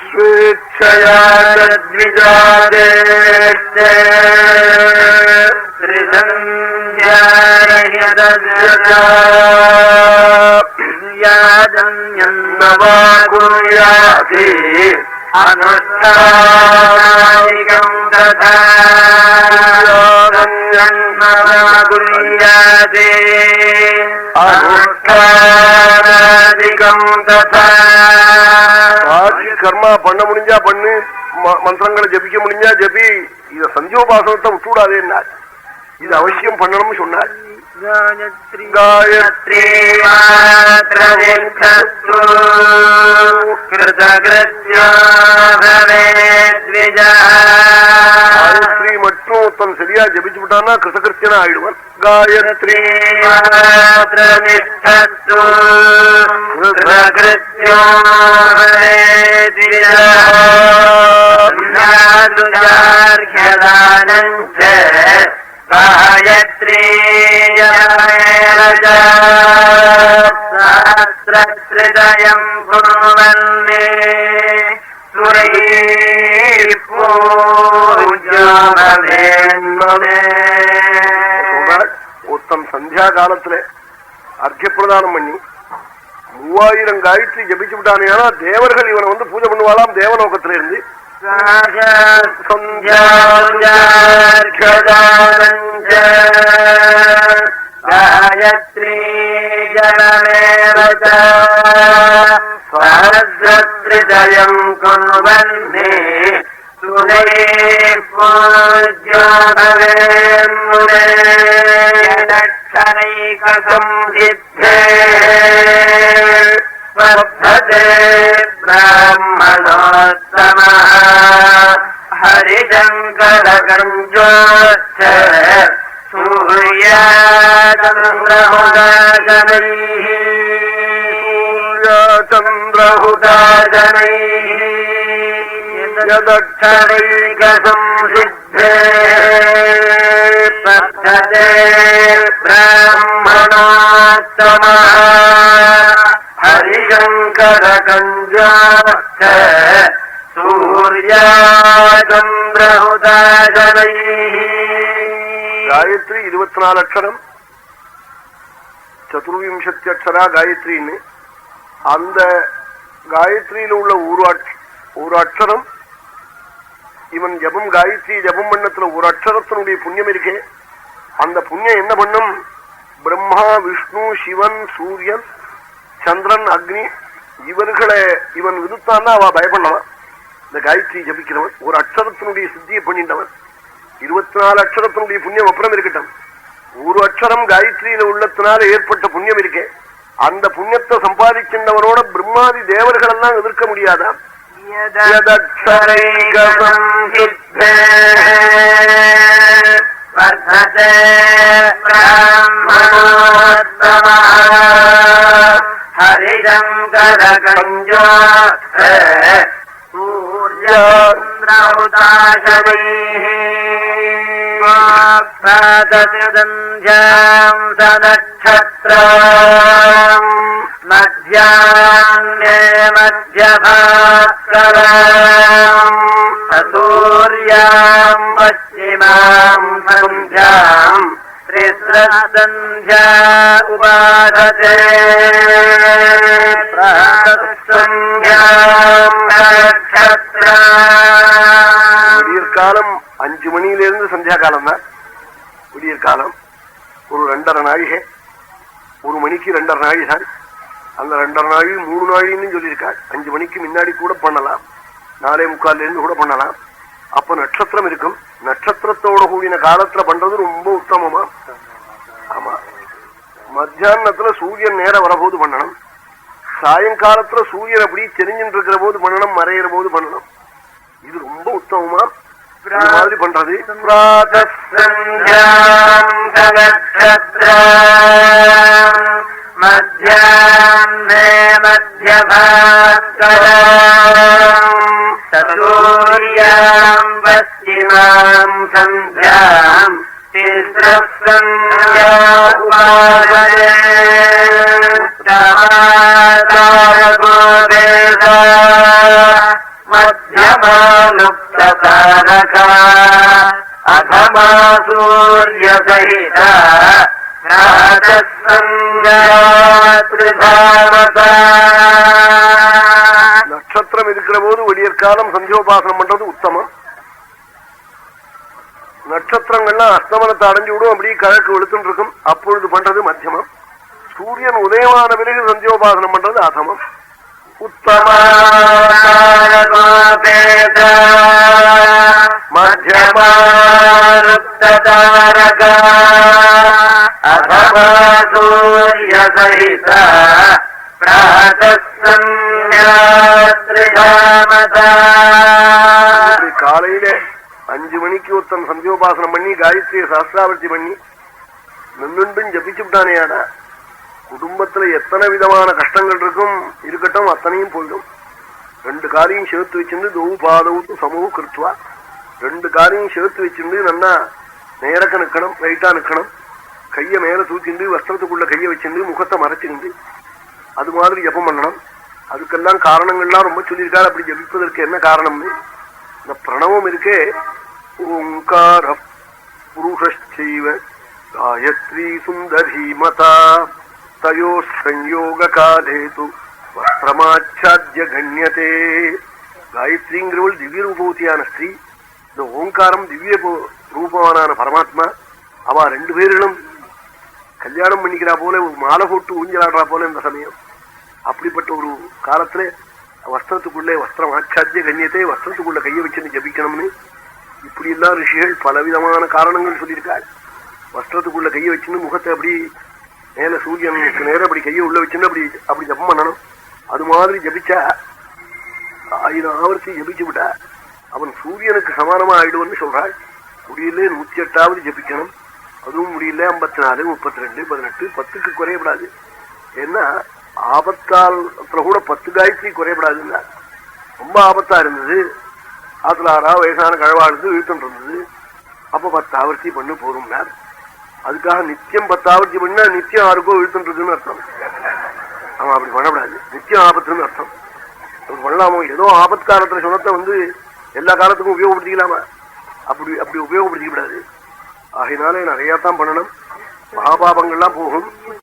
स्वेच्छया तद्विजादेष्टे त्रिसंज्ञायदन्यन्नवाकुर्याति अनुष्ठानादिकं तथा योगन्यन्नवाकुर्याति अनुष्ठानादिकं तथा. கர்மா பண்ண முடிஞ்சா பண்ணு, மந்திரங்களை ஜபிக்க முடிஞ்சா ஜபி, இத சந்தியோபாசனத்தை விட்டுவிடாதே. இது அவசியம் பண்ணணும்னு சொன்னார். காயத்ரி காயத்ரி மட்டும் தன் சரியா ஜபிச்சு விட்டான்னா கிருதகிருத்தியனா ஆயிடுவான். காயத்ரி காயத்ரி சஹஸ்ரத்ரிதயம் குர்வன்னே ஒருத்தன் சந்தியா காலத்துல அர்க்கிய பிரதானம் பண்ணி 3000 காயத்ரி ஜபிச்சு விட்டானே, தேவர்கள் இவனை வந்து பூஜை பண்ணுவாளாம் தேவலோகத்தில இருந்து. காயத்ரி சஹஸ்ரத்ரிதயம் குர்வன்னே சுனே பூஜ்யோபவேன்முனேஷரைகம் சித்தே வர்த்ததே பிராமணோத்தமः ஹரிசங்கரகஞ்சோச்ச சூர்யாச்சந்திரஹுதாசனைः யதக்ஷரைகசம்சித்தே பர்த்ததே பிராமணோத்தமः ஹரிசங்கரகஞ்சோச்ச சூர்யாச்சந்திரஹுதாசனைः. காயத்ரி 24 அக்ஷரம், சதுர்விம்சத்தி அக்ஷரா காயத்ரின்னு. அந்த காயத்ரியில உள்ள ஒரு அக்ஷரம் இவன் ஜபம் காயத்ரி ஜபம் பண்ணத்துல ஒரு அக்ஷரத்தினுடைய புண்ணியம் இருக்கே, அந்த புண்ணியம் என்ன பண்ணும்? பிரம்மா, விஷ்ணு, சிவன், சூரியன், சந்திரன், அக்னி இவர்களை இவன் விதுத்தான்னா அவ பயப்படவன். இந்த காயத்ரி ஜபிக்கிறவன் ஒரு அக்ஷரத்தினுடைய சித்தியை பண்ணிட்டவன். 24 அக்ஷரத்தினுடைய புண்ணியம் அப்புறம் இருக்கட்டும், ஒரு அக்ஷரம் காயத்ரியில உள்ளத்தினால ஏற்பட்ட புண்ணியம் இருக்கே, அந்த புண்ணியத்தை சம்பாதிக்கின்றவனோட பிரம்மாதி தேவர்கள் எல்லாம் எதிர்க்க முடியாதா? சூர்யந்திரஹுதாசனைः சநக்ஷத்ரம் மத்யாஹ்னே மத்யபாஸ்கரம் சூர்யாம் பச்சிமாம் சந்த்யாம் திஸ்ரசந்த்யா உபாததே பிராதசந்த்யாம் நக்ஷத்ரம். விடியற்காலம் 5 மணியிலிருந்து சந்தியா காலம் தான். விடியற்காலம் ஒரு 2.5 நாழிகை, 1 மணிக்கு 2.5 நாழி தான். அந்த 2.5 நாழி 3 நாழின்னு சொல்லியிருக்காள். 5 மணிக்கு முன்னாடி கூட பண்ணலாம், 4:45 கூட பண்ணலாம். அப்ப நட்சத்திரம் இருக்கும். நட்சத்திரத்தோட கூடின காலத்துல பண்றது ரொம்ப உத்தமமா. ஆமா, மத்தியானத்துல சூரியன் நேரம் வரபோது பண்ணணும், சாயங்காலத்துல சூரியன் அப்படி தெரிஞ்சுட்டு இருக்கிற போது பண்ணணும், மறையிற போது பண்ணணும். இது ரொம்ப உத்தமமா மாதிரி பண்றது. மத்யாஹ்னே மத்யபாஸ்கரம் சூர்யாம் பஸ்சிமாம் சந்த்யாம் திஸ்ரசந்த்யா உபாததே மத்யமாலுப்ததாரகா அதமா சூரிய சகித நட்சத்திரம் இருக்கிற போது விடியற்காலம் சந்தியோபாசனம் பண்றது உத்தமம். நட்சத்திரங்கள்லாம் அஸ்தமனத்தை அடைஞ்சு விடும், அப்படி கிழக்கு வெளுத்துட்டு இருக்கும், அப்பொழுது பண்றது மத்தியமம். சூரியன் உதயமான பிறகு சந்தியோபாசனம் பண்றது அதமம். மத்தியமாருப்ததாரகா அதமா சூரிய சகித காலையில 5 மணிக்கு ஒருத்தன் சந்தியோபாசனம் பண்ணி காயத்ரியை சாஸ்திராவர்த்தி பண்ணி நின்றும் ஜபிச்சு விட்டானேயாடா, குடும்பத்துல எத்தனை விதமான கஷ்டங்கள் இருக்கும் இருக்கட்டும், அத்தனையும் போயிடும். 2 காரியம் சேர்த்து வச்சிருந்து தௌ பாதவுத்து சமூக கிருத்துவா, 2 காரியம் சேர்த்து வச்சிருந்து நல்லா நேரக்க நிக்கணும், ரைட்டா நிக்கணும், கைய மேல தூக்கிண்டு வஸ்திரத்துக்குள்ள கைய வச்சிருந்து முகத்தை மறைச்சிருந்து அது மாதிரி ஜபம் பண்ணணும். அதுக்கெல்லாம் காரணங்கள்லாம் ரொம்ப சொல்லியிருக்காரு. அப்படி ஜபிப்பதற்கு என்ன காரணம்னு இந்த பிரணவம் இருக்கே, ஓங்கார புருஷைவ காயத்ரி சுந்தரி மதா தயோ சயோக காலேது வஸ்திரமாச்சாத்ய கண்யதே. காயத்ரிங்கிறவள் திவ்ய ரூபவதியான ஸ்திரீ, இந்த ஓங்காரம் திவ்ய ரூபவானான பரமாத்மா. அவ 2 பேர்களும் கல்யாணம் பண்ணிக்கிறா போல, ஒரு மாலை போட்டு ஊஞ்சலாடுறா போல இந்த சமயம். அப்படிப்பட்ட ஒரு காலத்துல வஸ்திரத்துக்குள்ளே வஸ்திரம் ஆச்சாத்திய கண்ணியத்தை வஸ்திரத்துக்குள்ள கையை வச்சுன்னு ஜபிக்கணும்னு இப்படி எல்லாம் ரிஷிகள் பலவிதமான காரணங்கள் சொல்லியிருக்காள். வஸ்திரத்துக்குள்ள கையை வச்சுன்னு முகத்தை அப்படி மேல சூரியனுக்கு நேரம் அப்படி கையை உள்ள வச்சுன்னு அப்படி ஜபம் பண்ணணும். அது மாதிரி ஜபிச்சா 1000 ஆவர்த்தி ஜபிச்சு விட்டா அவன் சூரியனுக்கு சமானமா ஆயிடுவன்னு சொல்றாள். முடியல 108வது ஜபிக்கணும், அதுவும் முடியல 54, 32, 18, 10க்கு குறையப்படாது. ஏன்னா ஆபத்தாலத்துல கூட 10 காயத்ரி குறையப்படாதுன்னா ரொம்ப ஆபத்தா இருந்தது. ஆத்துல 6 வயசான கழவாளுக்கு வீட்டம் இருந்தது, அப்ப 10 ஆவர்த்தி பண்ணு போதும்னார். அதுக்காக நித்தியம் 10 ஆவர்த்தி பண்ணா நித்தியம் யாருக்கோ வீழ்த்தம் இருக்குன்னு அர்த்தம். அவன் அப்படி பண்ணக்கூடாது, நித்தியம் ஆபத்துன்னு அர்த்தம். அப்படி பண்ணலாமோ? ஏதோ ஆபத்து காலத்துல சொன்னத்தை எல்லா காலத்துக்கும் உபயோகப்படுத்திக்கலாமா? அப்படி உபயோகப்படுத்திக்க கூடாது. ஆகையினாலே நிறைய தான் பண்ணணும், மகாபாபங்கள்லாம் போகும்.